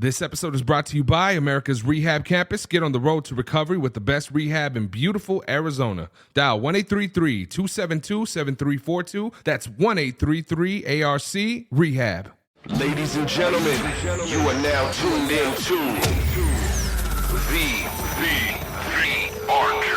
This episode is brought to you by Americas Rehab Campus. Get on the road to recovery with the best rehab in beautiful Arizona. Dial 1-833-272-7342. That's 1-833-ARC-REHAB. Ladies and gentlemen, you are now tuned in to the ARCast.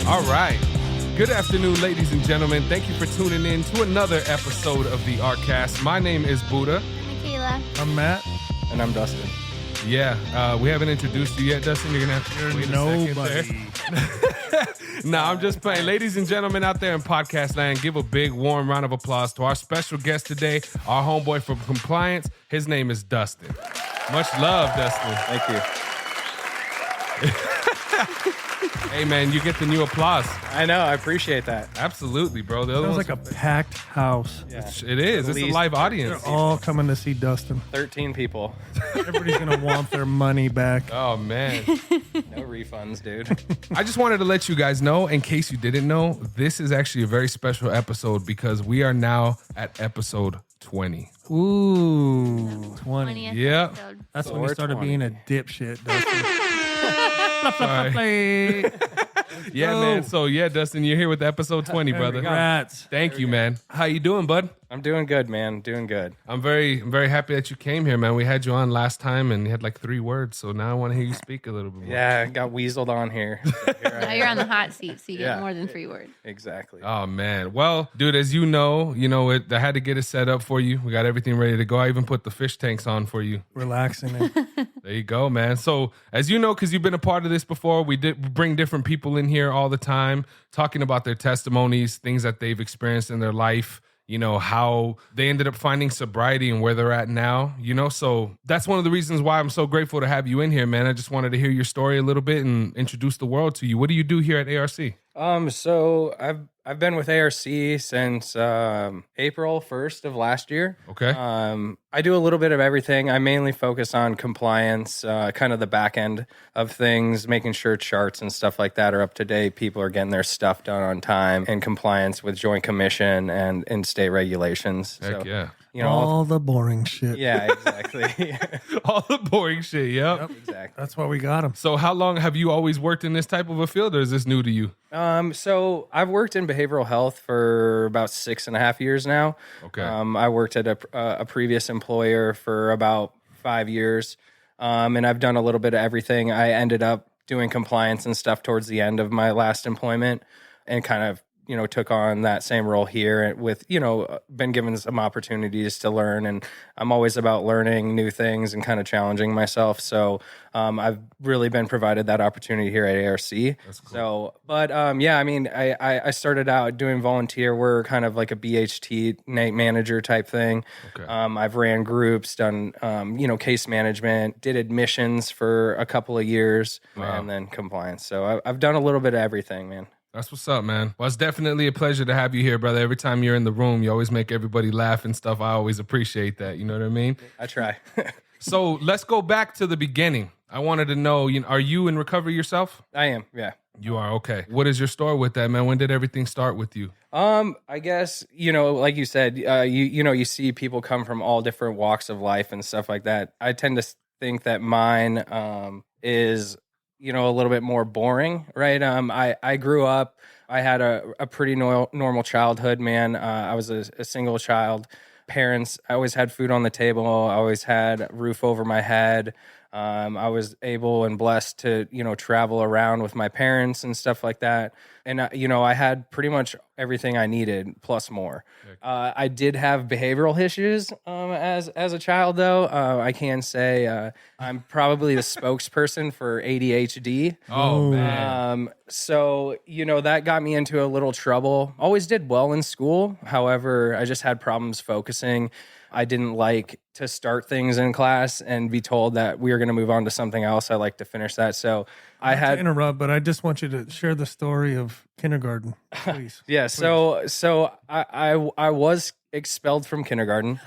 All right. Good afternoon, ladies and gentlemen. Thank you for tuning in to another episode of the ARCast. My name is Buddha. I'm Michaela. I'm Matt. And I'm Dustin. Yeah, we haven't introduced you yet, Dustin. You're going to have to wait a second there. No, I'm just playing. Ladies and gentlemen out there in podcast land, give a big, warm round of applause to our special guest today, our homeboy from compliance. His name is Dustin. Much love, Dustin. Thank you. Hey, man, you get the new applause. I know. I appreciate that. Absolutely, bro. The It other was ones, like a packed house. Yeah. it is. It's a least live They're audience. all coming to see Dustin. 13 people. Everybody's going to want their money back. Oh, man. No refunds, dude. I just wanted to let you guys know, in case you didn't know, this is actually a very special episode because we are now at episode 20. Ooh, 20. 20th Yeah. episode. That's So when you we're started 20. being a dipshit, Dustin. Sorry. Yeah, man. So, yeah, Dustin, you're here with episode 20, brother. Congrats. Thank you, man. How you doing, bud? I'm doing good, man. Doing good. I'm very happy that you came here, man. We had you on last time, and you had like 3 words, so now I want to hear you speak a little bit more. Yeah, I got weaseled on here. So here I Now am. you're on the hot seat, so you get Yeah. more than 3 words. Exactly. Oh, man. Well, dude, as you know, I had to get it set up for you. We got everything ready to go. I even put the fish tanks on for you. Relaxing it. There you go, man. So, as you know, because you've been a part of this before, we bring different people in here all the time, talking about their testimonies, things that they've experienced in their life, how they ended up finding sobriety and where they're at now, So that's one of the reasons why I'm so grateful to have you in here, man. I just wanted to hear your story a little bit and introduce the world to you. What do you do here at ARC? So I've been with ARC since April 1st of last year. Okay. I do a little bit of everything. I mainly focus on compliance, kind of the back end of things, making sure charts and stuff like that are up to date. People are getting their stuff done on time in compliance with Joint Commission and in-state regulations. Heck yeah. all the boring shit. Yeah, exactly. All the boring shit, yep. Exactly. That's why we got him. So how long have you always worked in this type of a field, or is this new to you? So I've worked in behavioral health for about 6.5 years now. Okay. I worked at a previous employer for about 5 years, and I've done a little bit of everything. I ended up doing compliance and stuff towards the end of my last employment, and kind of took on that same role here with, been given some opportunities to learn, and I'm always about learning new things and kind of challenging myself. So I've really been provided that opportunity here at ARC. That's cool. So, but yeah, I mean, I started out doing volunteer work, kind of like a BHT night manager type thing. Okay. I've ran groups, done, case management, did admissions for a couple of years, Wow. and then compliance. So I've done a little bit of everything, man. That's what's up, man. Well, it's definitely a pleasure to have you here, brother. Every time you're in the room, you always make everybody laugh and stuff. I always appreciate that. You know what I mean? I try. So let's go back to the beginning. I wanted to know, are you in recovery yourself? I am, yeah. You are, okay. What is your story with that, man? When did everything start with you? I guess, like you said, you see people come from all different walks of life and stuff like that. I tend to think that mine is, a little bit more boring, right? I grew up, I had a pretty normal childhood, man. I was a single child. Parents, I always had food on the table. I always had a roof over my head. I was able and blessed to, travel around with my parents and stuff like that. And, I had pretty much everything I needed plus more. I did have behavioral issues as a child, though. I can say I'm probably the spokesperson for ADHD. Oh, man. So, that got me into a little trouble. Always did well in school. However, I just had problems focusing. I didn't like to start things in class and be told that we were going to move on to something else. I like to finish that. So I To had interrupt, but I just want you to share the story of kindergarten, please. yeah. So I was expelled from kindergarten.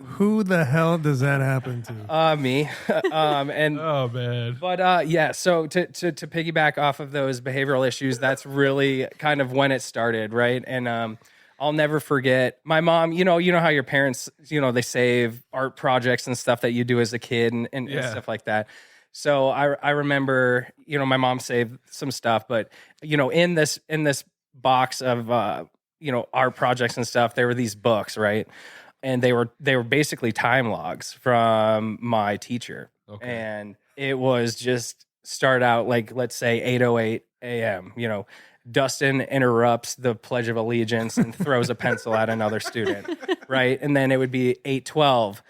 Who the hell does that happen to? Me. And Oh man. but yeah, so to piggyback off of those behavioral issues, that's really kind of when it started, right? And I'll never forget my mom. You know how your parents, they save art projects and stuff that you do as a kid and Yeah. stuff like that. So I remember, my mom saved some stuff, but in this box of art projects and stuff, there were these books, right? And they were basically time logs from my teacher. Okay. And it was just start out like, let's say 8:08 a.m. Dustin interrupts the Pledge of Allegiance and throws a pencil at another student, right? And then it would be 8:12.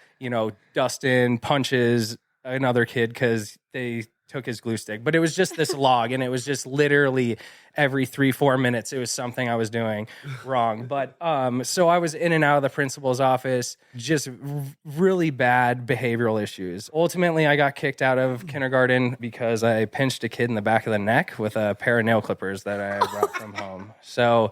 Dustin punches another kid because they took his glue stick. But it was just this log, and it was just literally every 3-4 minutes it was something I was doing wrong. But so I was in and out of the principal's office, just really bad behavioral issues. Ultimately, I got kicked out of kindergarten because I pinched a kid in the back of the neck with a pair of nail clippers that I brought from home. So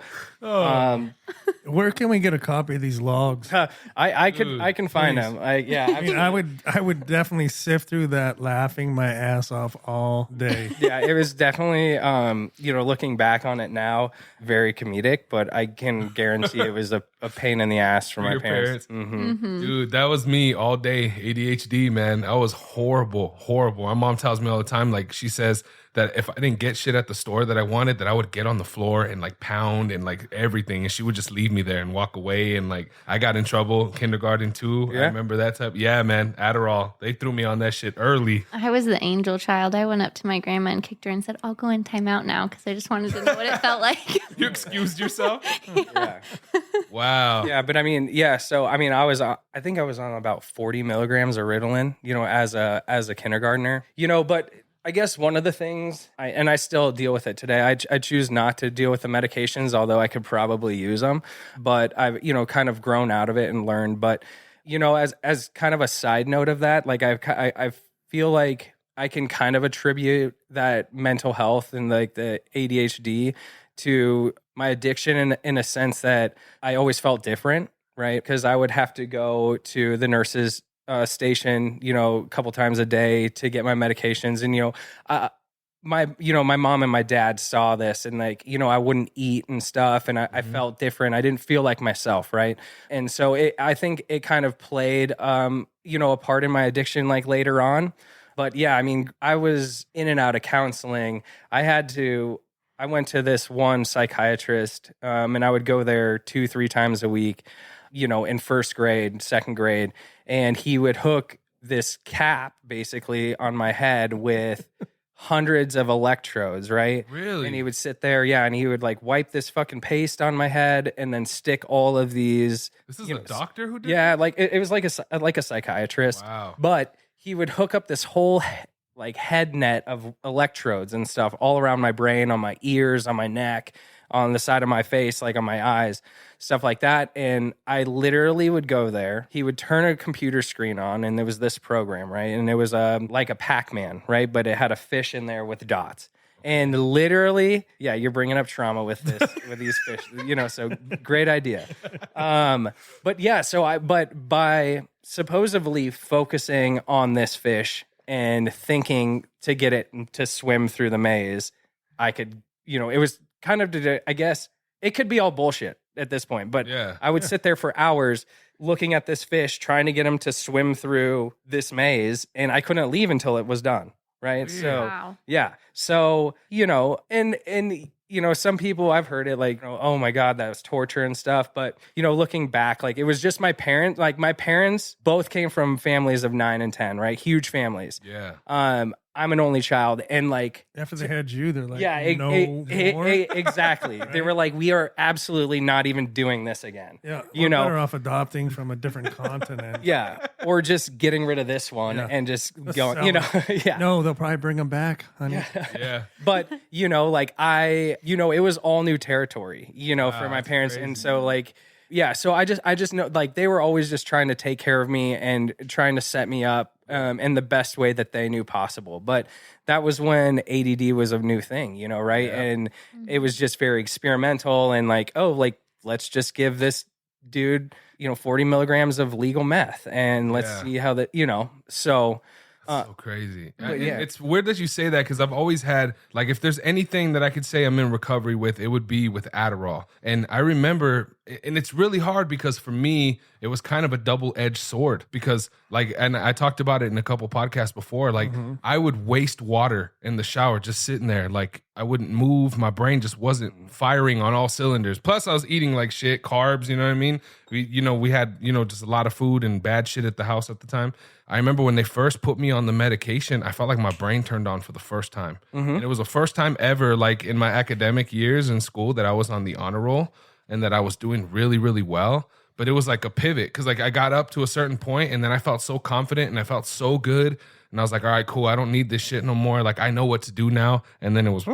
Where can we get a copy of these logs? I can find them. I would definitely sift through that laughing my ass off all day. Yeah, it was definitely, looking back on it now, very comedic, but I can guarantee it was a pain in the ass for my your parents. Dude, that was me all day. ADHD, man. I was horrible. My mom tells me all the time, like she says that if I didn't get shit at the store that I wanted, that I would get on the floor and like pound and like everything. And she would just leave me there and walk away. And like I got in trouble kindergarten too. Yeah. I remember that type. Yeah, man. Adderall. They threw me on that shit early. I was the angel child. I went up to my grandma and kicked her and said, I'll go in timeout now because I just wanted to know what it felt like. You excused yourself? Yeah. Wow. Yeah, but I mean, yeah. So I mean, I think I was on about 40 milligrams of Ritalin, as a kindergartner, but I guess one of the things, I still deal with it today. I choose not to deal with the medications, although I could probably use them. But I've kind of grown out of it and learned. But as kind of a side note of that, like I feel like I can kind of attribute that mental health and like the ADHD to my addiction in a sense that I always felt different, right? Because I would have to go to the nurse's station, a couple times a day to get my medications. And, my mom and my dad saw this and like, I wouldn't eat and stuff. And I felt different. I didn't feel like myself. Right. And so I think it kind of played, a part in my addiction, like later on. But yeah, I mean, I was in and out of counseling. I went to this one psychiatrist, and I would go there 2-3 times a week, in first grade, second grade. And he would hook this cap basically on my head with hundreds of electrodes, right? Really? And he would sit there, and he would like wipe this fucking paste on my head and then stick all of these. This is a doctor who did Yeah, like it was like a psychiatrist. Wow. But he would hook up this whole like head net of electrodes and stuff all around my brain, on my ears, on my neck, on the side of my face, like on my eyes, stuff like that. And I literally would go there. He would turn a computer screen on, and there was this program, right? And it was like a Pac-Man, right? But it had a fish in there with dots. And literally, yeah, you're bringing up trauma with this, with these fish, so great idea. But yeah, but by supposedly focusing on this fish and thinking to get it to swim through the maze, I could, it was kind of, I guess it could be all bullshit at this point, but Yeah. I would sit there for hours looking at this fish, trying to get him to swim through this maze, and I couldn't leave until it was done. Right. So, Wow. yeah. So, and some people, I've heard it like, oh my God, that was torture and stuff. But, looking back, like it was just my parents, both came from families of 9 and 10, right? Huge families. Yeah. I'm an only child, and like After they had you, they're like, yeah, no more. exactly. They were like, we are absolutely not even doing this again. Yeah, you we're know, better off adopting from a different continent. yeah, or just getting rid of this one Yeah. and just Let's going. sell Yeah. No, they'll probably bring them back, honey. Yeah. But like it was all new territory, for my that's parents, crazy. and so like. Yeah, so I just know like they were always just trying to take care of me and trying to set me up in the best way that they knew possible. But that was when ADD was a new thing, right? Yeah. And it was just very experimental and like, oh, like, let's just give this dude, 40 milligrams of legal meth and let's see how that, so. So crazy. but yeah. It's weird that you say that because I've always had, like, if there's anything that I could say I'm in recovery with, it would be with Adderall. And I remember, and it's really hard because for me, it was kind of a double-edged sword because, like, and I talked about it in a couple podcasts before, like, I would waste water in the shower just sitting there. Like, I wouldn't move. My brain just wasn't firing on all cylinders. Plus, I was eating, like, shit, carbs, you know what I mean? We had, just a lot of food and bad shit at the house at the time. I remember when they first put me on the medication, I felt like my brain turned on for the first time. And it was the first time ever, like, in my academic years in school that I was on the honor roll and that I was doing really, really well. But it was like a pivot because, like, I got up to a certain point and then I felt so confident and I felt so good. And I was like, all right, cool. I don't need this shit no more. Like, I know what to do now. And then it was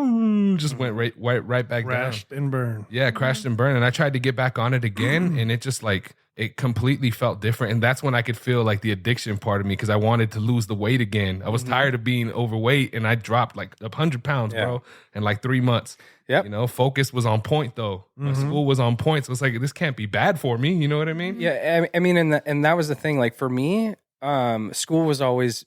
just went right back Crashed and burned. Yeah, crashed and burned. And I tried to get back on it again. And it just, like, it completely felt different. And that's when I could feel, like, the addiction part of me because I wanted to lose the weight again. I was tired of being overweight and I dropped, like, 100 pounds, bro, in, like, 3 months. Yep. Focus was on point, though. My school was on point. So it's like, this can't be bad for me. You know what I mean? Yeah. I mean, and that was the thing. Like, for me, school was always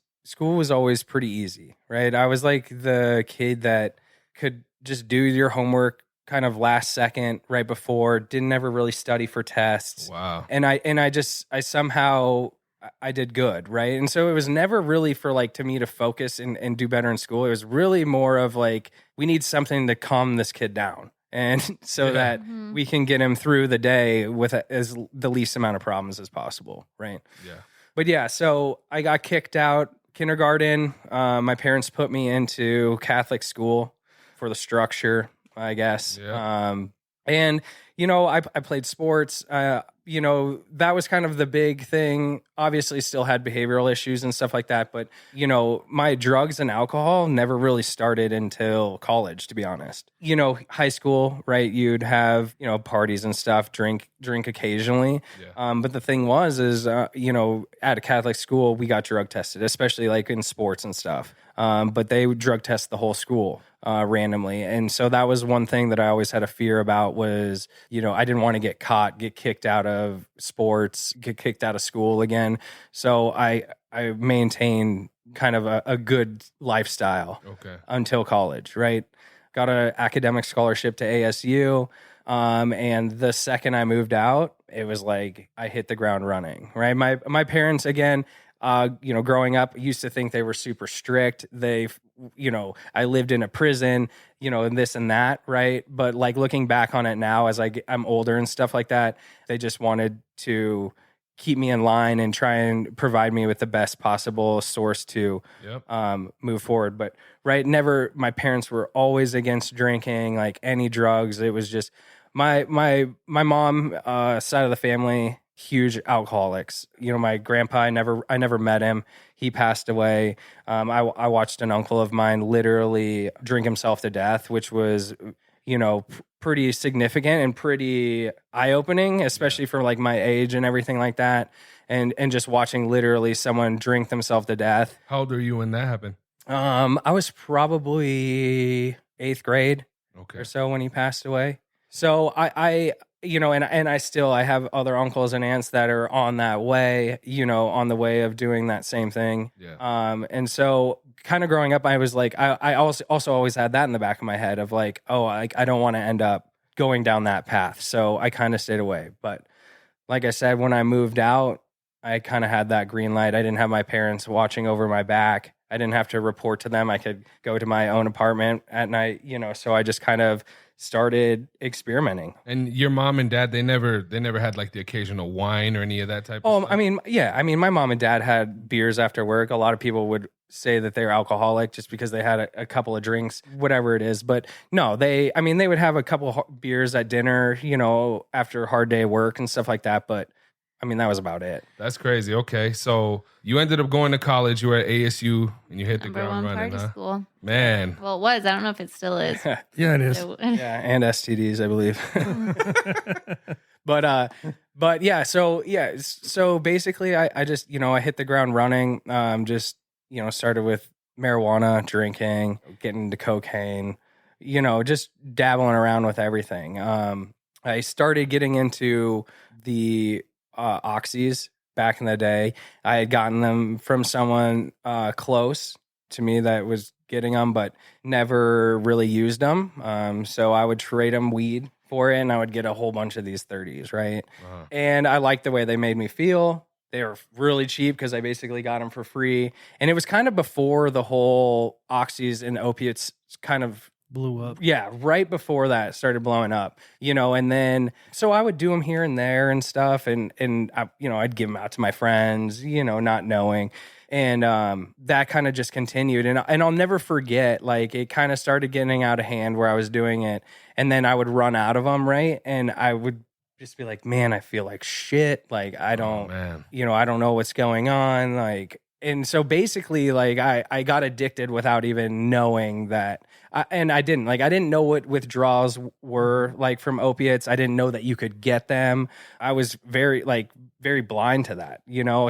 pretty easy, right? I was like the kid that could just do your homework kind of last second right before, didn't ever really study for tests. Wow. And I somehow I did good, right? And so it was never really for, like, to me to focus and do better in school. It was really more of like, we need something to calm this kid down. And so that we can get him through the day with as the least amount of problems as possible, right? Yeah. But yeah, so I got kicked out kindergarten. My parents put me into Catholic school for the structure, I guess. Yeah. And, I played sports. That was kind of the big thing. Obviously still had behavioral issues and stuff like that. But, my drugs and alcohol never really started until college, to be honest. High school, right? You'd have, parties and stuff, drink occasionally. Yeah. But the thing is, at a Catholic school, we got drug tested, especially like in sports and stuff. But they would drug test the whole school randomly. And so that was one thing that I always had a fear about was, I didn't want to get caught, get kicked out of sports, get kicked out of school again. So I maintained kind of a good lifestyle until college, right? Got an academic scholarship to ASU. And the second I moved out, it was like I hit the ground running, right? My parents, again, growing up, used to think they were super strict. I lived in a prison, and this and that, right? But like looking back on it now as I'm older and stuff like that, they just wanted to keep me in line and try and provide me with the best possible source to move forward. But my parents were always against drinking, like any drugs. It was just my mom side of the family, huge alcoholics. My grandpa, I never met him. He passed away. I watched an uncle of mine literally drink himself to death, which was, pretty significant and pretty eye-opening, especially for like my age and everything like that. And just watching literally someone drink themselves to death. How old are you when that happened? I was probably 8th grade or so when he passed away. So I I have other uncles and aunts that are on that way, on the way of doing that same thing. Yeah. And so kind of growing up, I was like, I also always had that in the back of my head of like, oh, I don't want to end up going down that path. So I kind of stayed away. But like I said, when I moved out, I kind of had that green light. I didn't have my parents watching over my back. I didn't have to report to them. I could go to my own apartment at night, so I just kind of started experimenting. And your mom and dad, they never had like the occasional wine or any of that type of stuff? I mean, my mom and dad had beers after work. A lot of people would say that they're alcoholic just because they had a couple of drinks, whatever it is. But no, they would have a couple of beers at dinner, after a hard day of work and stuff like that. But that was about it. That's crazy. Okay. So you ended up going to college. You were at ASU and you hit the Number ground one running, party huh? school. Man. Well, it was. I don't know if it still is. Yeah, it is. Yeah, and STDs, I believe. But yeah, so basically I just, I hit the ground running. Just, started with marijuana, drinking, getting into cocaine, just dabbling around with everything. I started getting into the oxys back in the day. I had gotten them from someone close to me that was getting them, but never really used them. So I would trade them weed for it, and I would get a whole bunch of these 30s, right? Wow. And I liked the way they made me feel. They were really cheap because I basically got them for free. And it was kind of before the whole oxys and opiates kind of Blew up. yeah, right before that started blowing up, and then so I would do them here and there and stuff, and I, I'd give them out to my friends, not knowing, and that kind of just continued, and I'll never forget, like it kind of started getting out of hand where I was doing it, and then I would run out of them, right, and I would just be like, man, I feel like shit, like I don't, I don't know what's going on, like. And so basically, like I got addicted without even knowing that, I didn't know what withdrawals were like from opiates. I didn't know that you could get them. I was very blind to that,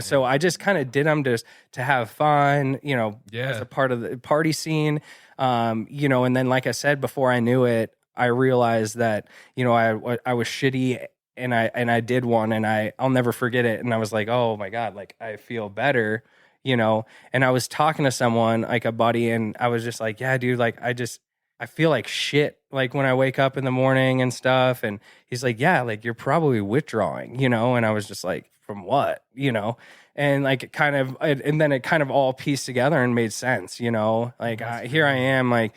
So I just kind of did them to have fun, as a part of the party scene, And then, like I said, before I knew it, I realized that I was shitty. And I did one, and I'll never forget it. And I was like, oh my God, like I feel better. And I was talking to someone, like a buddy, and I was just like, yeah, dude, like I feel like shit, like when I wake up in the morning and stuff. And he's like, yeah, like you're probably withdrawing, and I was just like, from what, and like it kind of, and then it kind of all pieced together and made sense, like here I am, like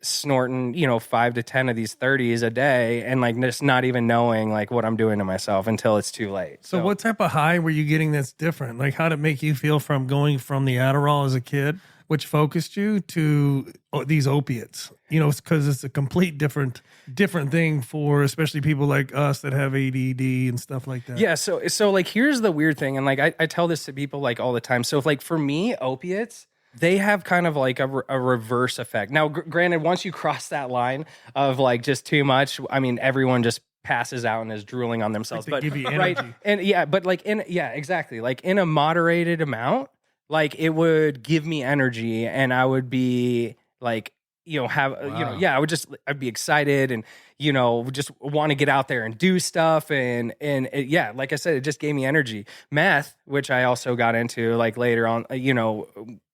snorting, 5 to 10 of these 30s a day, and like just not even knowing like what I'm doing to myself until it's too late. So what type of high were you getting that's different? Like how did it make you feel from going from the Adderall as a kid, which focused you, to these opiates? Because it's a complete different thing for especially people like us that have ADD and stuff like that. Yeah. So like here's the weird thing, and like I tell this to people like all the time. So if, like for me, opiates, they have kind of like a reverse effect. Now, granted, once you cross that line of like just too much, I mean, everyone just passes out and is drooling on themselves. Like but give you right, energy. and yeah, but like exactly, like in a moderated amount, like it would give me energy, and I would be like, I'd be excited and just want to get out there and do stuff, and like I said, it just gave me energy. Meth, which I also got into like later on,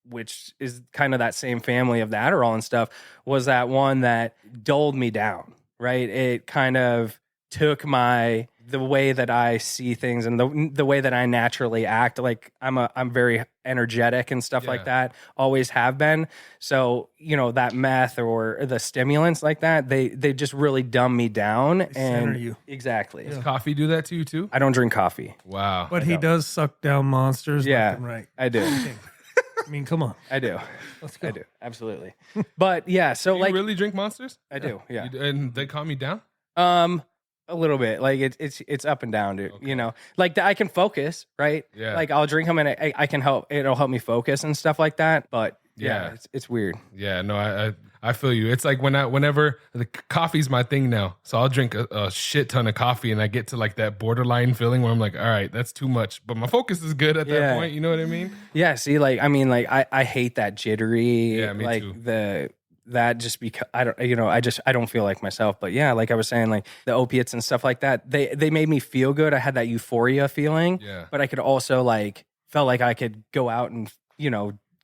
which is kind of that same family of the Adderall and stuff, was that one that dulled me down, right? It kind of took the way that I see things and the way that I naturally act. Like I'm very energetic and stuff like that, always have been. So, that meth or the stimulants like that, they just really dumb me down. And center you. Exactly. Does coffee do that to you too? I don't drink coffee. Wow. But he does suck down monsters left and right. I do. I mean, come on. I do. Let's go. I do. Absolutely. But yeah, so Do like you really drink Monsters? I do. Yeah. And they calm you down? A little bit. Like it's up and down, dude. Okay. Like I can focus, right? Yeah. Like I'll drink them and I can help. It'll help me focus and stuff like that. But yeah, it's weird. Yeah, no, I feel you. It's like whenever the coffee's my thing now. So I'll drink a shit ton of coffee, and I get to like that borderline feeling where I'm like, all right, that's too much. But my focus is good at that point. You know what I mean? Yeah. See, like, I mean, like I hate that jittery. Yeah, me like too. That just because I don't feel like myself. But yeah, like I was saying, like the opiates and stuff like that, they made me feel good. I had that euphoria feeling. Yeah. But I could also like felt like I could go out and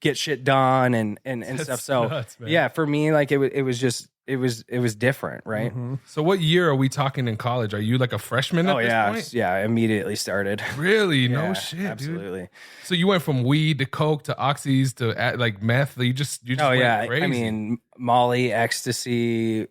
get shit done and stuff. So nuts, man. yeah, for me, like it was different, right? Mm-hmm. So what year are we talking in college? Are you like a freshman at Oh this yeah, point? yeah. I immediately started. Really? No Yeah, shit, dude. absolutely. So you went from weed to coke to oxys to like meth. You just Oh went yeah, crazy. I mean Molly, ecstasy. Did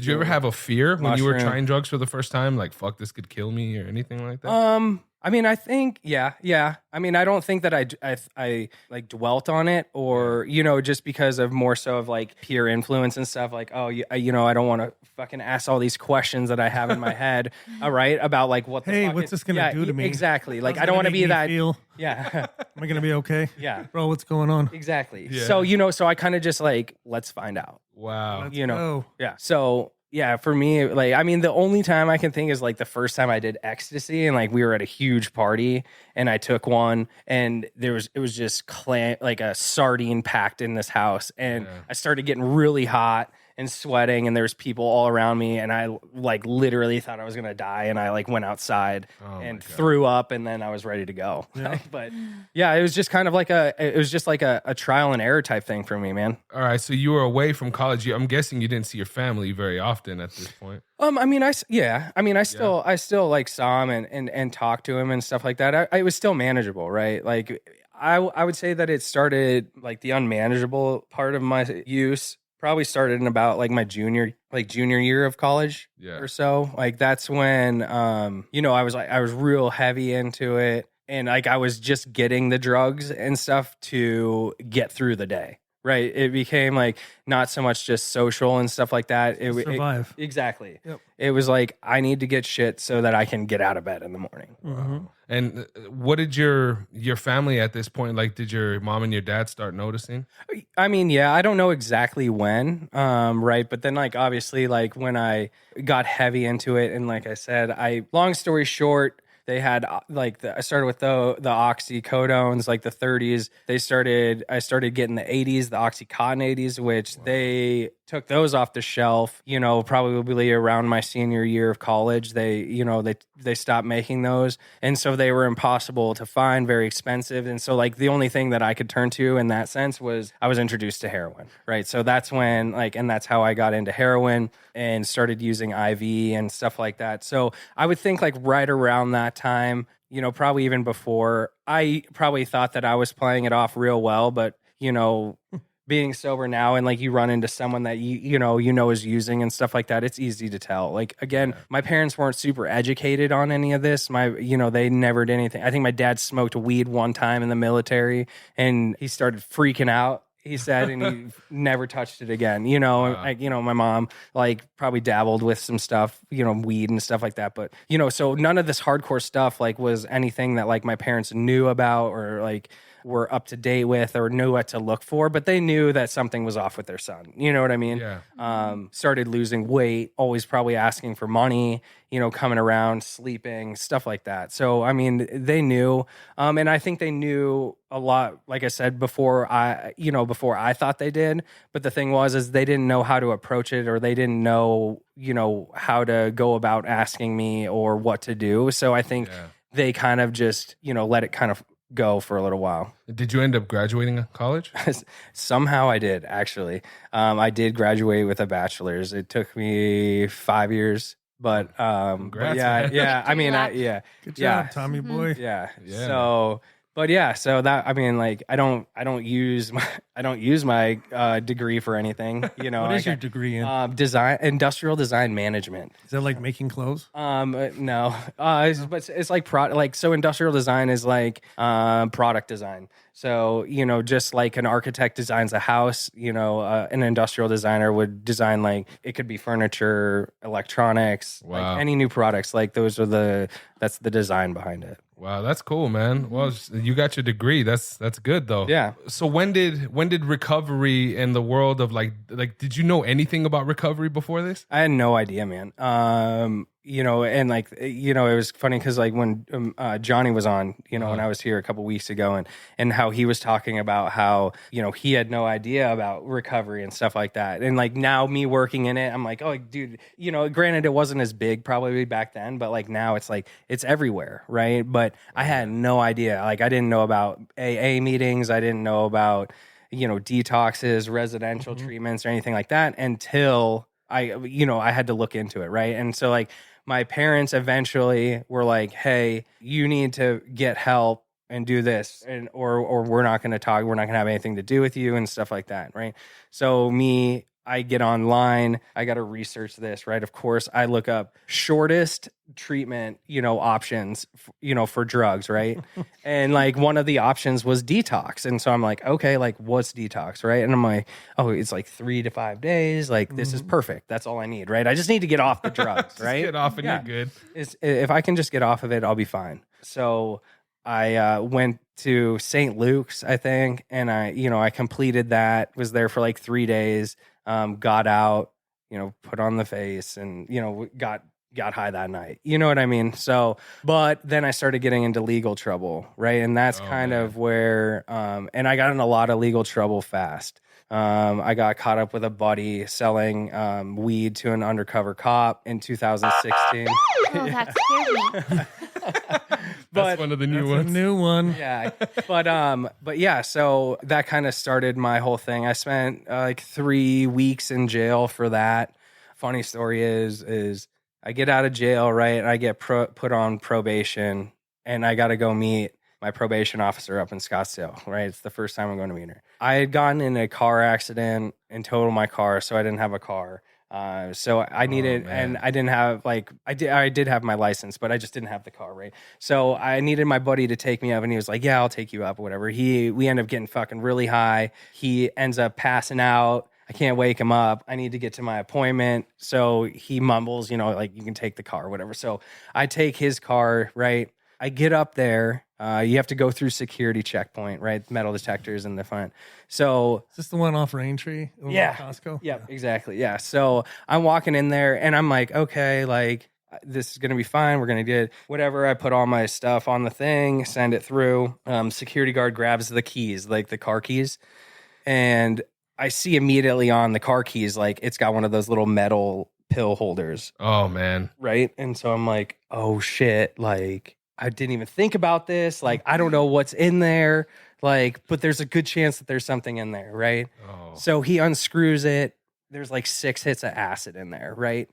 you ever have a fear when you were mushroom. trying drugs for the first time? Like, fuck, this could kill me or anything like that? I mean, I think, yeah. I mean, I don't think that I like dwelt on it or, just because of more so of like peer influence and stuff like, oh, I don't want to fucking ask all these questions that I have in my head. All right. About like, what the Hey, fuck what's is- this gonna yeah, do to me? Exactly. Like, How's it I don't gonna want to make be me that. feel? Yeah. Am I going to be okay? Yeah. Bro, what's going on? Exactly. Yeah. So, so I kind of just like, let's find out, Wow. Let's you know. go. Yeah. So yeah, for me, like, I mean, the only time I can think is like the first time I did ecstasy, and like we were at a huge party and I took one, and it was just like a sardine packed in this house, and Yeah. I started getting really hot and sweating, and there was people all around me, and I like literally thought I was gonna die, and I like went outside Oh, and my God. threw up, and then I was ready to go. Yeah. But yeah, it was just kind of like a trial and error type thing for me, man. All right, so you were away from college. I'm guessing you didn't see your family very often at this point. I mean, I still like saw him and talked to him and stuff like that. I was still manageable, right? Like I would say that it started, like the unmanageable part of my use probably started in about like my junior year of college Yeah. or so. Like that's when, I was real heavy into it, and like I was just getting the drugs and stuff to get through the day. Right. It became like not so much just social and stuff like that. Survive. Exactly. Yep. It was like, I need to get shit so that I can get out of bed in the morning. Mhm. And what did your family at this point, like, did your mom and your dad start noticing? I mean, yeah, I don't know exactly when, right? But then, like, obviously, like, when I got heavy into it, and like I said, long story short, they had I started with the oxycodones, like the 30s. I started getting the 80s, the Oxycontin 80s, which they took those off the shelf, probably around my senior year of college. They stopped making those. And so they were impossible to find, very expensive. And so like the only thing that I could turn to in that sense was I was introduced to heroin, right? So that's when and that's how I got into heroin and started using IV and stuff like that. So I would think like right around that time, probably even before, I probably thought that I was playing it off real well, but being sober now, and like you run into someone that you know is using and stuff like that, it's easy to tell. Like again, my parents weren't super educated on any of this. They never did anything. I think my dad smoked weed one time in the military, and he started freaking out, he said, and he never touched it again. My mom like probably dabbled with some stuff, weed and stuff like that. But, so none of this hardcore stuff like was anything that like my parents knew about or like were up to date with or knew what to look for, but they knew that something was off with their son. You know what I mean? Yeah. Started losing weight, always probably asking for money, coming around, sleeping, stuff like that. So, I mean, they knew, and I think they knew a lot, like I said, before I thought they did. But the thing is they didn't know how to approach it, or they didn't know, how to go about asking me or what to do. So I think they kind of just, let it kind of go for a little while. Did you end up graduating college? Somehow I did, actually. I did graduate with a bachelor's. It took me 5 years, but Congrats, yeah, man. yeah. I mean, Good Good job, Yeah. Tommy boy. yeah. Yeah. So, but yeah, so that, I mean, like, I don't use my degree for anything. What is your degree in? Industrial design management. Is that like making clothes? No, but it's like so industrial design is like product design. So, just like an architect designs a house, an industrial designer would design, like, it could be furniture, electronics, Wow. like any new products. Like that's the design behind it. Wow, that's cool, man. Well, you got your degree. That's good though. Yeah. So when did recovery and the world of like did you know anything about recovery before this? I had no idea, man. And like, it was funny because like when Johnny was on, when I was here a couple weeks ago, and how he was talking about how, he had no idea about recovery and stuff like that. And like now me working in it, I'm like, oh, dude, granted it wasn't as big probably back then, but like now it's like, it's everywhere. Right. But I had no idea. Like I didn't know about AA meetings. I didn't know about, detoxes, residential treatments or anything like that until I had to look into it. Right. And so like, my parents eventually were like, hey, you need to get help and do this, and or we're not going to talk. We're not going to have anything to do with you and stuff like that, right? So I get online. I got to research this, right? Of course, I look up shortest treatment, options, for drugs, right? And like one of the options was detox. And so I'm like, okay, like what's detox, right? And I'm like, oh, it's like 3 to 5 days. Like this is perfect. That's all I need, right? I just need to get off the drugs, right? Get off and you're good. If I can just get off of it, I'll be fine. So I went to St. Luke's, I think, and I completed that, was there for like 3 days, got out, put on the face and, got high that night. You know what I mean? So, but then I started getting into legal trouble, right? And that's kind of where, and I got in a lot of legal trouble fast. I got caught up with a buddy selling weed to an undercover cop in 2016. Oh, that scared me. That's one of the new That's ones. a new one. Yeah, but yeah, so that kind of started my whole thing. I spent like 3 weeks in jail for that. Funny story is I get out of jail, right? And I get put on probation, and I got to go meet my probation officer up in Scottsdale, right? It's the first time I'm going to meet her. I had gotten in a car accident and totaled my car, so I didn't have a car. So I needed, and I didn't have I did have my license, but I just didn't have the car, right? So I needed my buddy to take me up, and he was like, "Yeah, I'll take you up," or whatever. We end up getting fucking really high. He ends up passing out. I can't wake him up. I need to get to my appointment. So he mumbles, you can take the car or whatever. So I take his car, right? I get up there. You have to go through security checkpoint, right? Metal detectors in the front. So Is this the one off Raintree? Over yeah, at Costco? yeah, exactly. Yeah. So I'm walking in there and I'm like, okay, this is going to be fine. We're going to get whatever. I put all my stuff on the thing, send it through. Security guard grabs the keys, like the car keys. And I see immediately on the car keys, it's got one of those little metal pill holders. Oh, man. Right. And so I'm like, oh shit. I didn't even think about this. I don't know what's in there. But there's a good chance that there's something in there. Right. Oh. So he unscrews it. There's 6 hits of acid in there. Right.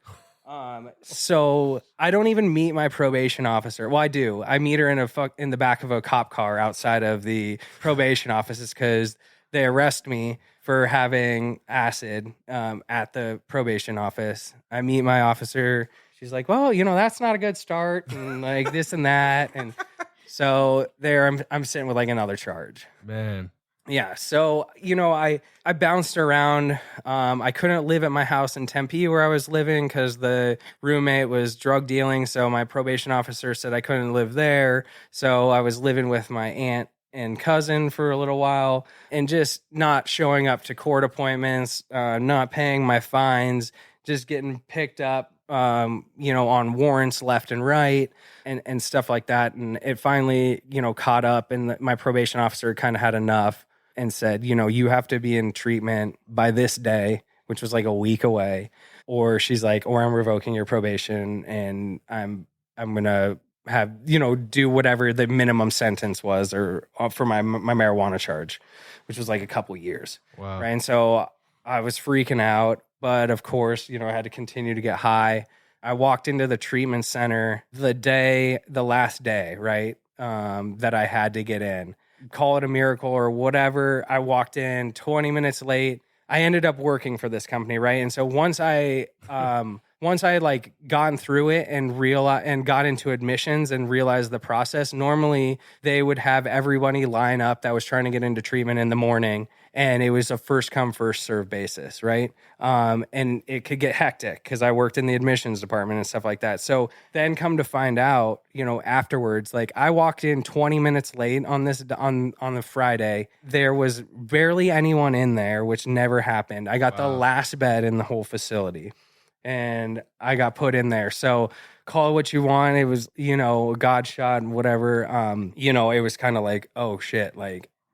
So I don't even meet my probation officer. Well, I do. I meet her in the back of a cop car outside of the probation offices because they arrest me for having acid at the probation office. I meet my officer. She's like, well, that's not a good start, and this and that. And so there I'm sitting with another charge. Man. Yeah. So, I bounced around. I couldn't live at my house in Tempe where I was living because the roommate was drug dealing. So my probation officer said I couldn't live there. So I was living with my aunt and cousin for a little while and just not showing up to court appointments, not paying my fines, just getting picked up, on warrants left and right and stuff like that. And it finally, caught up, and my probation officer kind of had enough and said, you have to be in treatment by this day, which was a week away. Or she's like, or I'm revoking your probation and I'm going to have, do whatever the minimum sentence was or for my marijuana charge, which was a couple years. Wow. Right. And so I was freaking out, but of course, I had to continue to get high. I walked into the treatment center the last day, right. That I had to get in, call it a miracle or whatever. I walked in 20 minutes late. I ended up working for this company. Right. And so once I had gone through it and realized and got into admissions and realized the process, normally they would have everybody line up that was trying to get into treatment in the morning, and it was a first come first serve basis, right? And it could get hectic because I worked in the admissions department and stuff like that. So then come to find out, afterwards, I walked in 20 minutes late on the Friday. There was barely anyone in there, which never happened. I got the last bed in the whole facility. And I got put in there. So call it what you want. It was, a God shot and whatever. It was kind of oh shit.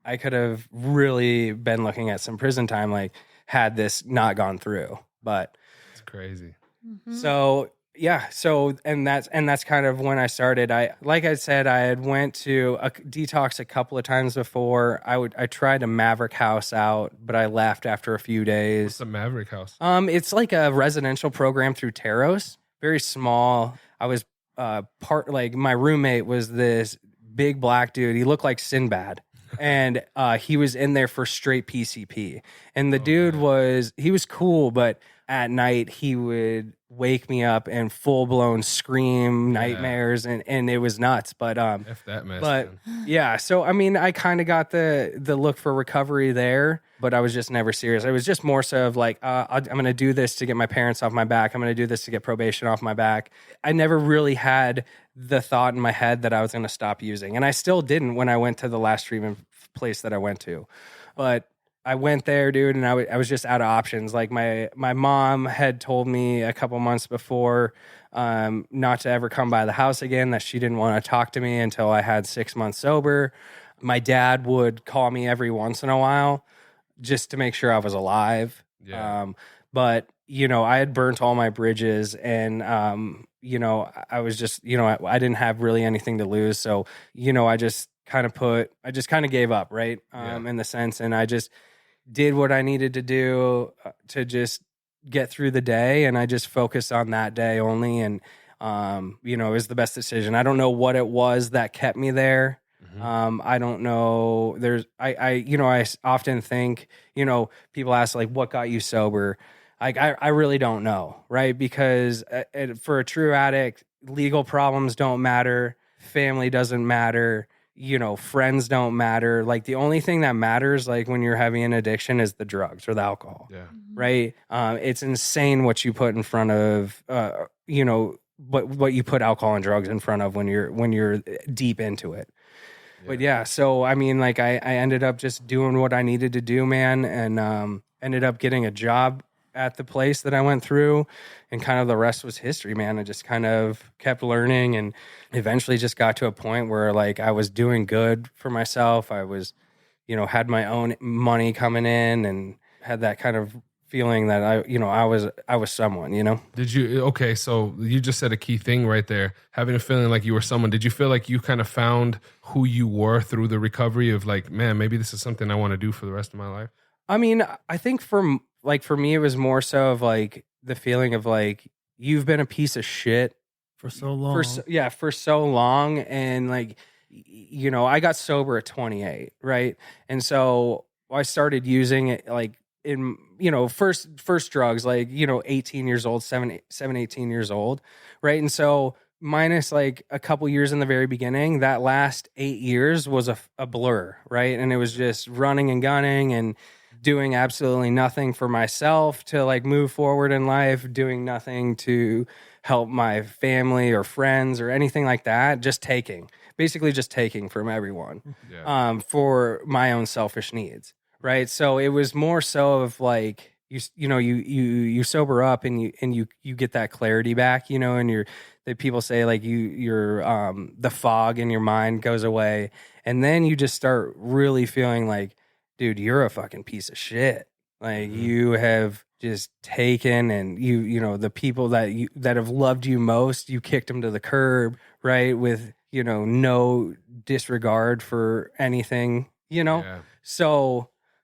I could have really been looking at some prison time, had this not gone through. But It's crazy. Mm-hmm. so yeah. So and that's kind of when I started. Like I said, I had went to a detox a couple of times before. I tried a Maverick House out, but I left after a few days. What's the Maverick House? It's a residential program through Taros, very small. I was my roommate was this big black dude. He looked like Sinbad, and he was in there for straight PCP. And the dude was cool, but at night he would wake me up and full blown scream nightmares, and it was nuts. But F that mess. but man. yeah, so I mean, I kind of got the look for recovery there, but I was just never serious. I was just more so of I'm going to do this to get my parents off my back. I'm going to do this to get probation off my back. I never really had the thought in my head that I was going to stop using, and I still didn't when I went to the last treatment place that I went to. But I went there, dude, and I was just out of options. Like my mom had told me a couple months before not to ever come by the house again, that she didn't want to talk to me until I had 6 months sober. My dad would call me every once in a while just to make sure I was alive. Yeah. But, you know, I had burnt all my bridges, and, you know, I was just, you know, I didn't have really anything to lose. So, you know, I just kind of gave up, right? In the sense, and I just did what I needed to do to just get through the day. And I just focused on that day only. And, you know, it was the best decision. I don't know what it was that kept me there. I don't know. You know, I often think, you know, people ask like, what got you sober? Like, I really don't know. Right. Because for a true addict, legal problems don't matter. Family doesn't matter. You know, friends don't matter. Like, the only thing that matters, like when you're having an addiction, is the drugs or the alcohol. Yeah. Right. It's insane what you put in front of, you know, what you put alcohol and drugs in front of when you're deep into it. But yeah, so I mean, like I ended up just doing what I needed to do, man, and ended up getting a job at the place that I went through, and kind of the rest was history, man. I just kind of kept learning, and eventually just got to a point where like I was doing good for myself. I was, you know, had my own money coming in, and had that kind of feeling that I was someone, you know. Okay, so you just said a key thing right there, having a feeling like you were someone. Did you feel like you kind of found who you were through the recovery of like, man, maybe this is something I want to do for the rest of my life? I mean, I think for me, it was more so of like the feeling of like, you've been a piece of shit for so long. For so long. And like, you know, I got sober at 28, right? And so I started using it like in, you know, first drugs, like, you know, 18 years old, 18 years old, right? And so minus like a couple years in the very beginning, that last 8 years was a blur, right? And it was just running and gunning and doing absolutely nothing for myself to like move forward in life, doing nothing to help my family or friends or anything like that, basically just taking from everyone for my own selfish needs, right? So it was more so of like, you sober up and you get that clarity back, you know, and that people say like your the fog in your mind goes away, and then you just start really feeling like, dude, you're a fucking piece of shit. Like you have just taken, and you know, the people that have loved you most, you kicked them to the curb, right? With, you know, no disregard for anything, you know? Yeah.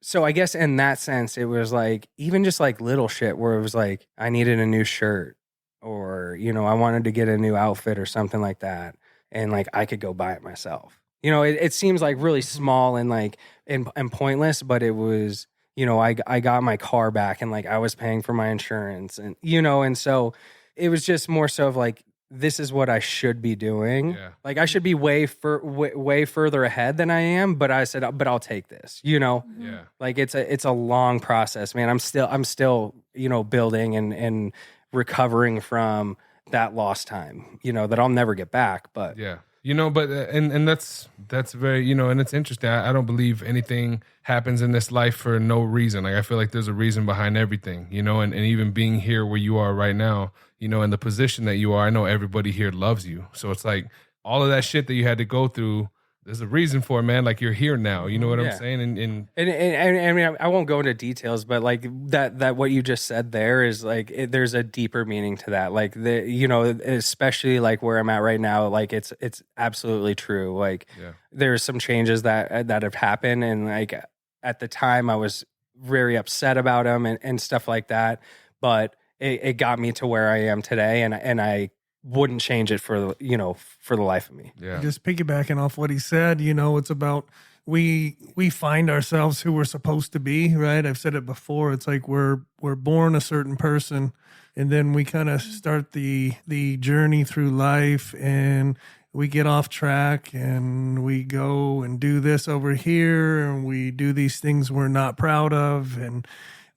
So I guess in that sense, it was like, even just like little shit where it was like, I needed a new shirt, or, you know, I wanted to get a new outfit or something like that. And like, I could go buy it myself. You know, it seems like really small and like, and pointless, but it was, you know, I got my car back, and like I was paying for my insurance, and, you know, and so it was just more so of like, this is what I should be doing. Yeah. Like I should be way further ahead than I am, but I said, but I'll take this, you know? Yeah. Like it's a long process, man. I'm still, you know, building and recovering from that lost time, you know, that I'll never get back. But yeah, you know, but and that's very, you know, and it's interesting. I don't believe anything happens in this life for no reason. Like I feel like there's a reason behind everything, you know, and even being here where you are right now, you know, in the position that you are, I know everybody here loves you. So it's like all of that shit that you had to go through, there's a reason for it, man. Like you're here now, you know what I'm saying? And I mean, I won't go into details, but like that what you just said there is like, there's a deeper meaning to that. Like you know, especially like where I'm at right now, like it's absolutely true. Like there's some changes that have happened, and like at the time I was very upset about them and stuff like that, but it got me to where I am today, and I wouldn't change it for the life of me. yeah, Just piggybacking off what he said, you know, it's about we find ourselves who we're supposed to be, right? I've said it before. It's like we're born a certain person, and then we kind of start the journey through life, and we get off track, and we go and do this over here, and we do these things we're not proud of, and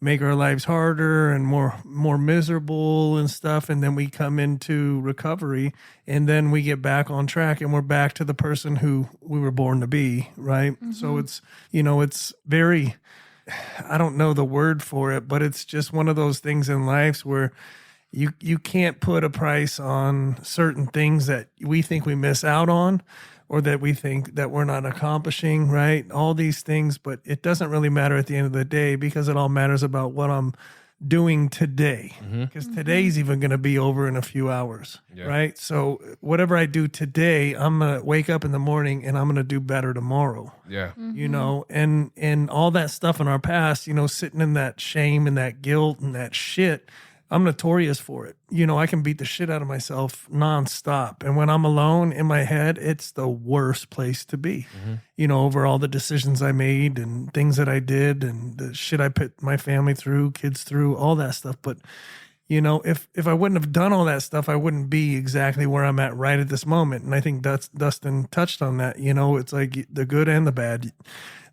make our lives harder and more miserable and stuff. And then we come into recovery, and then we get back on track, and we're back to the person who we were born to be. Right. So it's, you know, it's very, I don't know the word for it, but it's just one of those things in life where you can't put a price on certain things that we think we miss out on or that we think that we're not accomplishing, right? All these things, but it doesn't really matter at the end of the day because it all matters about what I'm doing today, because today's even going to be over in a few hours, right? So whatever I do today, I'm going to wake up in the morning and I'm going to do better tomorrow. Yeah. You know, and all that stuff in our past, you know, sitting in that shame and that guilt and that shit, I'm notorious for it. You know, I can beat the shit out of myself nonstop. And when I'm alone in my head, it's the worst place to be, you know, over all the decisions I made and things that I did and the shit I put my family through, kids through, all that stuff. But, you know, if I wouldn't have done all that stuff, I wouldn't be exactly where I'm at right at this moment. And I think Dustin touched on that. You know, it's like the good and the bad.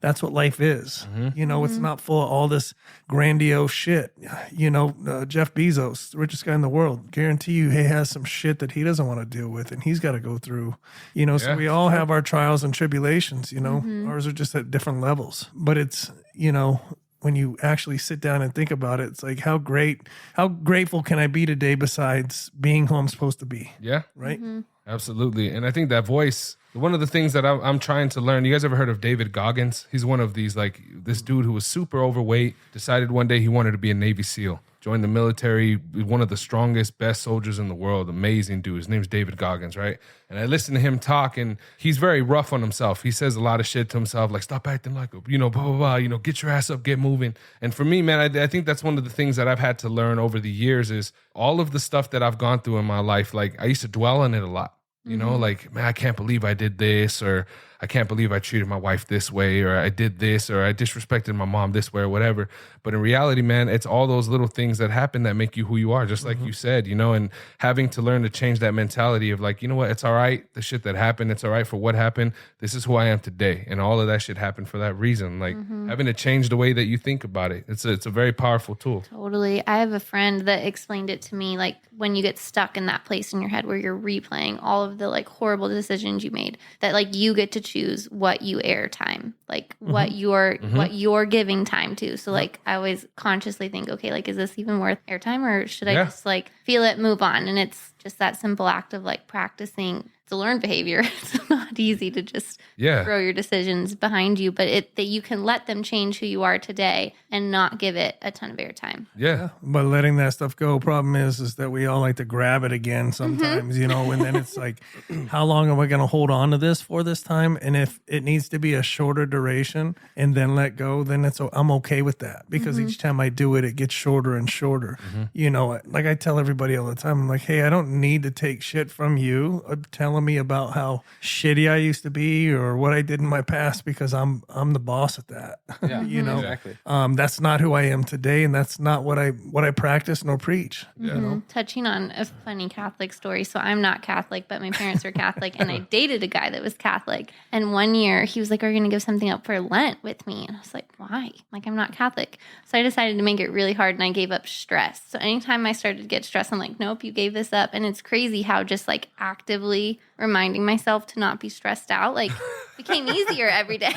That's what life is. You know, it's not full of all this grandiose shit. You know, Jeff Bezos, the richest guy in the world, guarantee you he has some shit that he doesn't want to deal with and he's got to go through. You know, so we all have our trials and tribulations, you know. Ours are just at different levels. But it's, you know, when you actually sit down and think about it, it's like how grateful can I be today besides being who I'm supposed to be? Yeah. Right? Absolutely. And I think that voice, one of the things that I'm trying to learn, you guys ever heard of David Goggins? He's one of these, like, this dude who was super overweight, decided one day he wanted to be a Navy SEAL, joined the military, one of the strongest, best soldiers in the world, amazing dude. His name's David Goggins, right? And I listen to him talk, and he's very rough on himself. He says a lot of shit to himself, like, stop acting like a, you know, blah, blah, blah, you know, get your ass up, get moving. And for me, man, I think that's one of the things that I've had to learn over the years is all of the stuff that I've gone through in my life. Like, I used to dwell on it a lot. You know, like, man, I can't believe I did this, or I can't believe I treated my wife this way, or I did this, or I disrespected my mom this way, or whatever. But in reality, man, it's all those little things that happen that make you who you are, just like you said, you know, and having to learn to change that mentality of like, you know what, it's all right, the shit that happened, it's all right for what happened. This is who I am today. And all of that shit happened for that reason. Like having to change the way that you think about it. It's a very powerful tool. Totally. I have a friend that explained it to me, like when you get stuck in that place in your head where you're replaying all of the like horrible decisions you made, that like you get to choose what you air time, like what you're giving time to. So like I always consciously think, okay, like is this even worth airtime, or should I just like feel it, move on? And it's just that simple act of like practicing. It's a learned behavior. It's not easy to just throw your decisions behind you, but that you can let them change who you are today and not give it a ton of airtime. Yeah. But letting that stuff go. Problem is that we all like to grab it again sometimes, you know, and then it's like, how long am I going to hold on to this for this time? And if it needs to be a shorter duration and then let go, then I'm okay with that, because each time I do it, it gets shorter and shorter. You know, like I tell everybody all the time, I'm like, hey, I don't need to take shit from you telling me about how shitty I used to be or what I did in my past, because I'm the boss at that. Yeah, you know, exactly. That's not who I am today, and that's not what I practice nor preach. You know? Touching on a funny Catholic story. So I'm not Catholic, but my parents are Catholic, and I dated a guy that was Catholic. And one year he was like, "Are you going to give something up for Lent with me?" And I was like, "Why?" Like, I'm not Catholic. So I decided to make it really hard, and I gave up stress. So anytime I started to get stressed, I'm like, "Nope, you gave this up." And it's crazy how just like actively reminding myself to not be stressed out like became easier every day.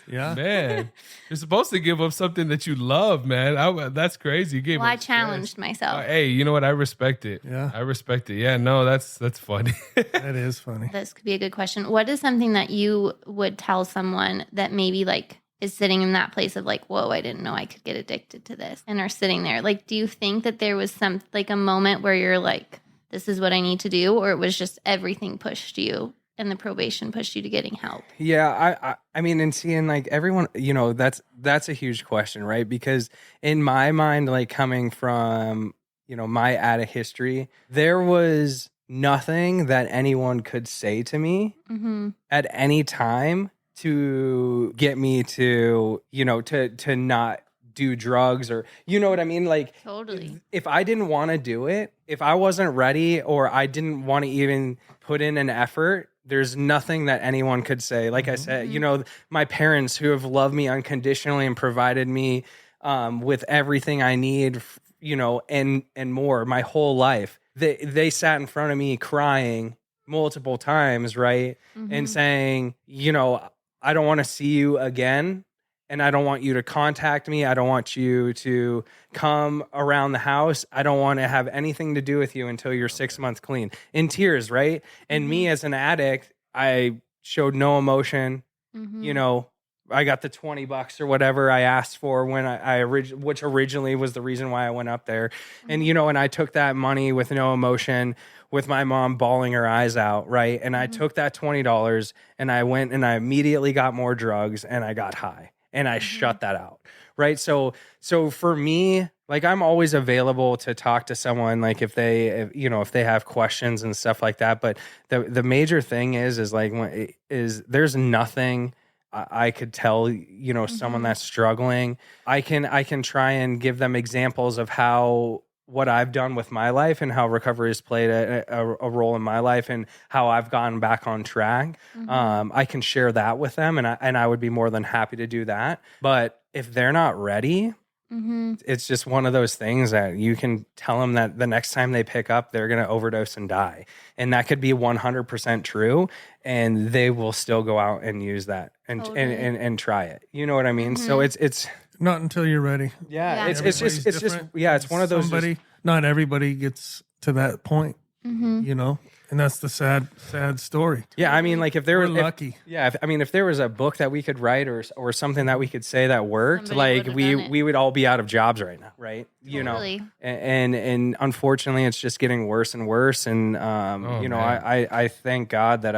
Yeah, man, you're supposed to give up something that you love, man. That's crazy. You gave well, up I challenged stress. myself. Hey, you know what? I respect it. Yeah. I respect it. Yeah, no, that's funny. that is funny. This could be a good question. What is something that you would tell someone that maybe like is sitting in that place of like, whoa, I didn't know I could get addicted to this, and are sitting there? Like, do you think that there was some like a moment where you're like, this is what I need to do, or it was just everything pushed you and the probation pushed you to getting help? Yeah, I mean, and seeing like everyone, you know, that's a huge question, right? Because in my mind, like coming from, you know, my addict history, there was nothing that anyone could say to me at any time to get me to, you know, to not do drugs, or you know what I mean? Like, totally. If I didn't want to do it, if I wasn't ready, or I didn't want to even put in an effort, there's nothing that anyone could say. Like I said, you know, my parents who have loved me unconditionally and provided me with everything I need, you know, and more my whole life, they sat in front of me crying multiple times, right? And saying, you know, I don't want to see you again. and I don't want you to contact me. I don't want you to come around the house. I don't want to have anything to do with you until you're 6 months clean. In tears, right? And me as an addict, I showed no emotion. You know, I got the $20 or whatever I asked for when which originally was the reason why I went up there. And, you know, and I took that money with no emotion, with my mom bawling her eyes out, right? And I took that $20 and I went and I immediately got more drugs and I got high and I shut that out, right? So for me, like, I'm always available to talk to someone, like if they have questions and stuff like that. But the major thing is there's nothing I could tell, you know, someone that's struggling. I can try and give them examples of how what I've done with my life and how recovery has played a role in my life and how I've gotten back on track. I can share that with them, and I would be more than happy to do that. But if they're not ready, it's just one of those things that you can tell them that the next time they pick up, they're going to overdose and die. And that could be 100% true. And they will still go out and use that and try it. You know what I mean? So it's Not until you're ready. yeah, it's Everybody's just different. it's one of those. Not everybody gets to that point, you know, and that's the sad story. Yeah, I mean, like if there We're was lucky. if there was a book that we could write or something that we could say that worked, Somebody like would've done it. we would all be out of jobs right now, right? You know, Totally. and unfortunately, it's just getting worse and worse. And you know, man. I thank God that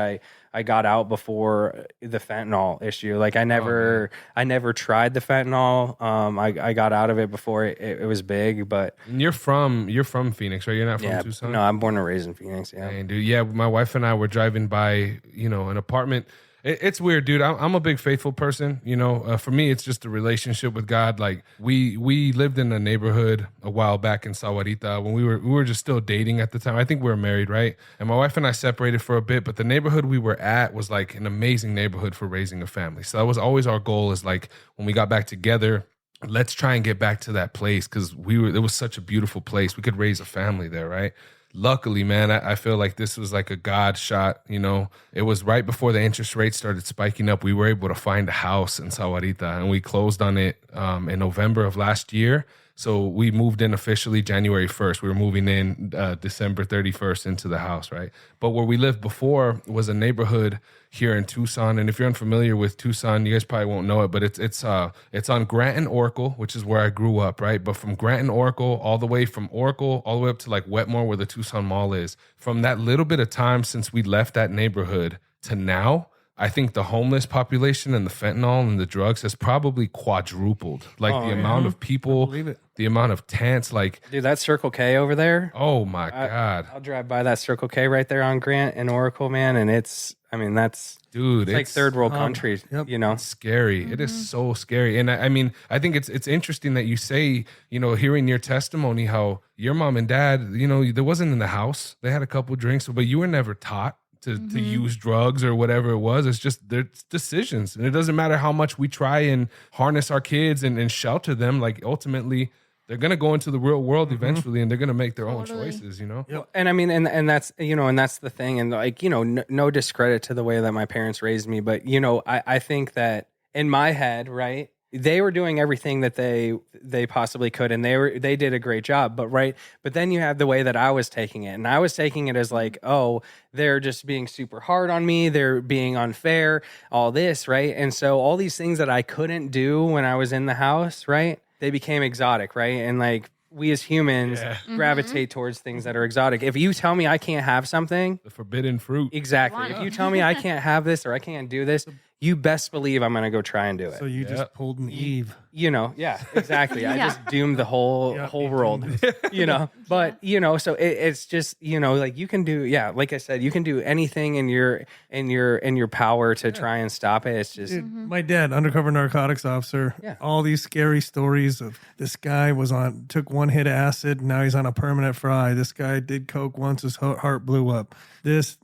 I got out before the fentanyl issue. Like I never tried the fentanyl. I got out of it before it was big. But And you're from Phoenix, right? You're not from yeah, Tucson? no, I'm born and raised in Phoenix. Yeah. Dang, dude. Yeah, my wife and I were driving by, you know, an apartment. It's weird, dude. I'm a big faithful person. You know, for me, it's just a relationship with God. Like we lived in a neighborhood a while back in Sahuarita when we were just still dating at the time. I think we were married, right? And my wife and I separated for a bit, but the neighborhood we were at was like an amazing neighborhood for raising a family. So that was always our goal. Is like when we got back together, let's try and get back to that place because it was such a beautiful place. We could raise a family there, right? Luckily, man, I feel like this was like a God shot. You know, it was right before the interest rates started spiking up. We were able to find a house in Sahuarita, and we closed on it in November of last year. So we moved in officially January 1st. We were moving in December 31st into the house, right? But where we lived before was a neighborhood here in Tucson. And if you're unfamiliar with Tucson, you guys probably won't know it, but it's on Grant and Oracle, which is where I grew up, right? But from Grant and Oracle, all the way up to like Wetmore, where the Tucson Mall is, from that little bit of time since we left that neighborhood to now, I think the homeless population and the fentanyl and the drugs has probably quadrupled. Like the amount of people, believe it. the amount of tents, like, Dude, that Circle K over there. oh my God. I'll drive by that Circle K right there on Grant and Oracle, man, and that's Dude, it's like third world countries, yep. you know. Scary. It is so scary. And I mean, I think it's interesting that you say, you know, hearing your testimony, how your mom and dad, you know, there wasn't in the house. They had a couple drinks, but you were never taught to use drugs or whatever it was. It's just their decisions. And it doesn't matter how much we try and harness our kids and shelter them. Like ultimately, they're going to go into the real world eventually, and they're going to make their own choices, you know? Yep. And I mean, and that's, you know, and that's the thing. And like, you know, no discredit to the way that my parents raised me, but you know, I think that in my head, right, they were doing everything that they possibly could, and they did a great job. But then you have the way that I was taking it, and I was taking it as like, oh, they're just being super hard on me, they're being unfair, all this, right? And so all these things that I couldn't do when I was in the house, right, they became exotic, right? And like we as humans gravitate towards things that are exotic. If you tell me I can't have something, The forbidden fruit. exactly. Want If it. you tell me I can't have this or I can't do this, you best believe I'm going to go try and do it. So you just pulled an Eve. You know, yeah, exactly. I just doomed the whole Yeah, whole you world, doomed you know. But you know, so it's just, you know, like you can do, yeah, like I said, you can do anything in your power to try and stop it. It's just, Dude, my dad, undercover narcotics officer. Yeah. All these scary stories of this guy took one hit of acid, and now he's on a permanent fry. This guy did coke once, his heart blew up. This.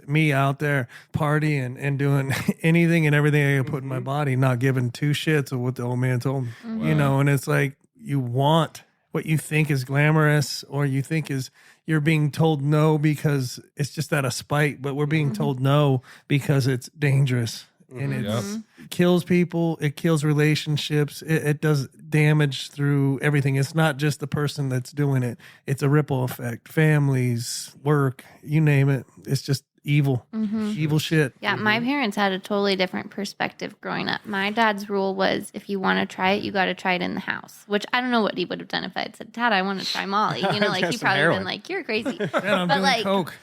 Me out there partying and doing anything and everything I could put in my body, not giving two shits of what the old man told me. You know, and it's like you want what you think is glamorous, or you think is you're being told no because it's just out of spite, but we're being told no because it's dangerous. And it's kills people. It kills relationships. It does damage through everything. It's not just the person that's doing it. It's a ripple effect. Families, work, you name it. It's just evil, evil shit. Yeah, my parents had a totally different perspective growing up. My dad's rule was, if you want to try it, you got to try it in the house. Which I don't know what he would have done if I had said, "Dad, I want to try Molly." You know, like he probably would have been like, "You're crazy." And I'm But doing like, coke.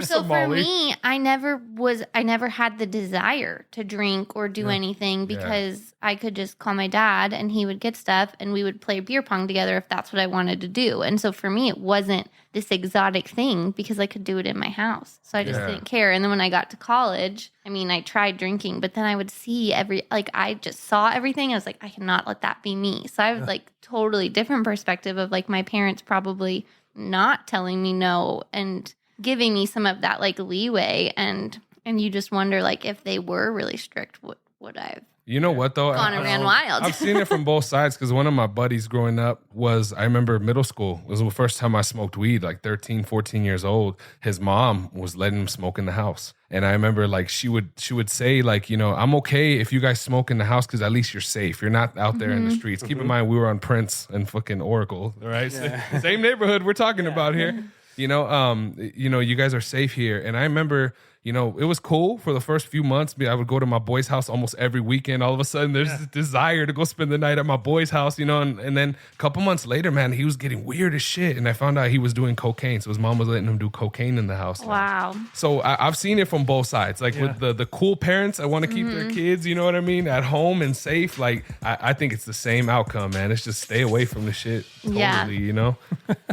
so for me, I never had the desire to drink or do anything because I could just call my dad and he would get stuff and we would play beer pong together if that's what I wanted to do. And so for me, it wasn't this exotic thing because I could do it in my house. So I just didn't care. And then when I got to college, I mean, I tried drinking, but then I would see I just saw everything. I was like, I cannot let that be me. So I have like totally different perspective of like my parents probably not telling me no and giving me some of that like leeway. And you just wonder like if they were really strict, would I have You know what though? gone and ran wild? I've seen it from both sides because one of my buddies growing up I remember middle school was the first time I smoked weed, like 13, 14 years old. His mom was letting him smoke in the house. And I remember like she would say like, I'm okay if you guys smoke in the house because at least you're safe. You're not out there in the streets. Keep in mind, we were on Prince and fucking Oracle, right? Yeah. Same neighborhood we're talking about here. You guys are safe here. And I remember, it was cool for the first few months. I would go to my boy's house almost every weekend. All of a sudden, there's this desire to go spend the night at my boy's house, and then a couple months later, man, he was getting weird as shit. And I found out he was doing cocaine. So his mom was letting him do cocaine in the house. Wow. So I've seen it from both sides. Like with the cool parents that want to keep their kids, you know what I mean, at home and safe. Like I think it's the same outcome, man. It's just stay away from the shit. Totally,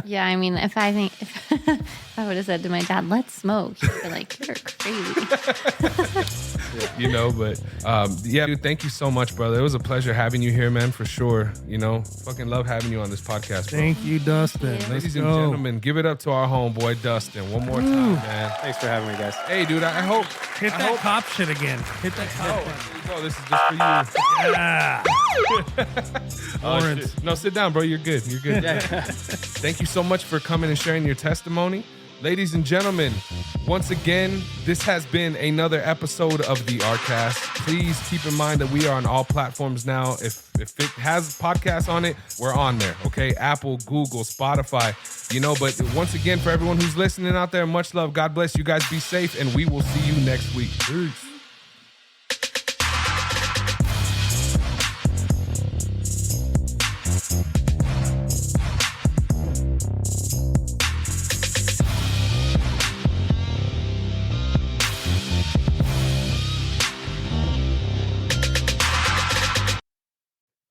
Yeah, I mean, if I would have said to my dad, "Let's smoke," he'd be like, "You're crazy." Dude, thank you so much, brother. It was a pleasure having you here, man, for sure. Fucking love having you on this podcast, bro. Thank you, Dustin. Ladies and gentlemen, give it up to our homeboy, Dustin, one more time, man. Thanks for having me, guys. Hey, dude, I hope... Hit that cop shit again. Hit that cop shit. Oh, this is just for you. Yeah. Shit. No, sit down, bro. You're good. You're good. Thank you so much for coming and sharing your testimony. Ladies and gentlemen, once again, this has been another episode of the ARCast. Please keep in mind that we are on all platforms now. If it has podcasts on it, we're on there, okay? Apple, Google, Spotify, but once again, for everyone who's listening out there, much love. God bless you guys. Be safe, and we will see you next week. Peace.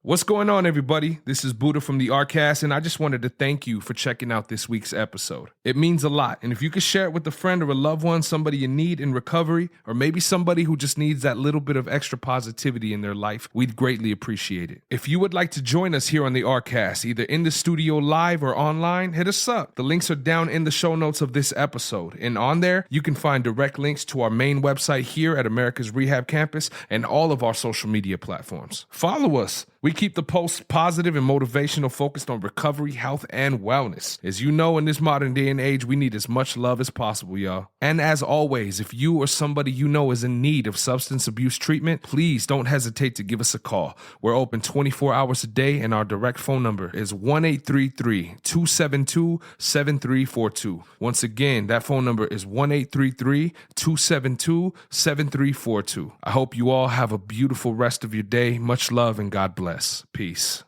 What's going on, everybody? This is Buddha from the ARCast, and I just wanted to thank you for checking out this week's episode. It means a lot, and if you could share it with a friend or a loved one, somebody you need in recovery, or maybe somebody who just needs that little bit of extra positivity in their life, we'd greatly appreciate it. If you would like to join us here on the ARCast, either in the studio live or online, hit us up. The links are down in the show notes of this episode, and on there, you can find direct links to our main website here at Americas Rehab Campus and all of our social media platforms. Follow us. We keep the posts positive and motivational, focused on recovery, health, and wellness. As you know, in this modern day and age, we need as much love as possible, y'all. And as always, if you or somebody you know is in need of substance abuse treatment, please don't hesitate to give us a call. We're open 24 hours a day, and our direct phone number is 1-833-272-7342. Once again, that phone number is 1-833-272-7342. I hope you all have a beautiful rest of your day. Much love and God bless. Peace.